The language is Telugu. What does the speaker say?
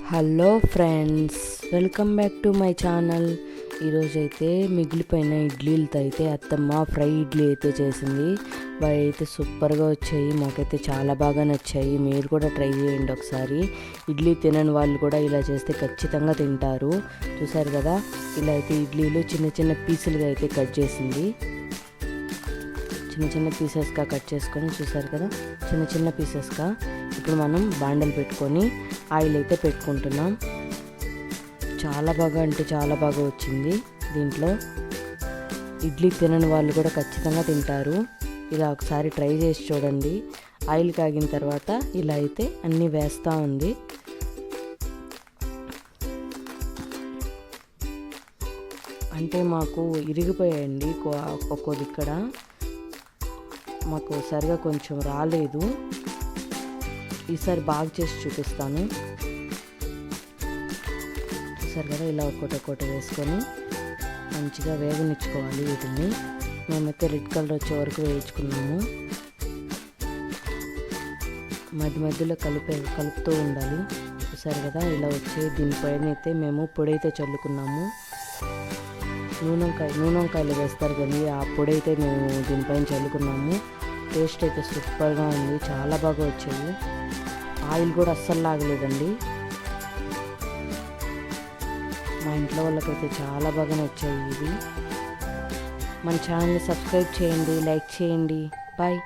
Hello friends, welcome back to my channel. ఈరోజైతే మిగిలిపోయిన ఇడ్లీలతో అయితే అత్తమ్మ ఫ్రై ఇడ్లీ అయితే చేసింది. అవి అయితే సూపర్గా వచ్చాయి, మాకైతే చాలా బాగా నచ్చాయి. మీరు కూడా ట్రై చేయండి ఒకసారి. ఇడ్లీ తినని వాళ్ళు కూడా ఇలా చేస్తే ఖచ్చితంగా తింటారు. చూసారు కదా, ఇలా అయితే ఇడ్లీలు చిన్న చిన్న పీసులుగా అయితే కట్ చేసింది. చిన్న చిన్న పీసెస్గా కట్ చేసుకొని, చూసారు కదా, చిన్న చిన్న పీసెస్గా. ఇప్పుడు మనం బాండలు పెట్టుకొని ఆయిల్ అయితే పెట్టుకుంటున్నాం. చాలా బాగా అంటే చాలా బాగా వచ్చింది. దీంట్లో ఇడ్లీ తినని వాళ్ళు కూడా ఖచ్చితంగా తింటారు. ఇలా ఒకసారి ట్రై చేసి చూడండి. ఆయిల్ కాగిన తర్వాత ఇలా అయితే అన్నీ వేస్తూ ఉంది. అంటే మాకు ఇరిగిపోయాయండి ఒక్కొక్కది, ఇక్కడ మాకు సరిగా కొంచెం రాలేదు. ఈసారి బాగా చేసి చూపిస్తాను. చూసారు కదా, ఇలా ఒక్కొక్కటి వేసుకొని మంచిగా వేగనిచ్చుకోవాలి వీటిని. మేమైతే రెడ్ కలర్ వచ్చే వరకు వేయించుకున్నాము. మధ్యలో కలుపుతూ ఉండాలి. చూసారు కదా, ఇలా వచ్చే దీనిపైన అయితే మేము పొడి అయితే చల్లుకున్నాము. నూనెంకాయలు వేస్తారు కానీ ఆ పొడి అయితే మేము దీనిపైన చల్లుకున్నాము. టేస్ట్ అయితే సూపర్గా ఉంది, చాలా బాగా వచ్చాయి. ఆయిల్ కూడా అస్సలు లాగలేదండి. మా ఇంట్లో వాళ్ళకైతే చాలా బాగా నచ్చాయి ఇవి. మన ఛానల్ని సబ్స్క్రైబ్ చేయండి, లైక్ చేయండి. బాయ్.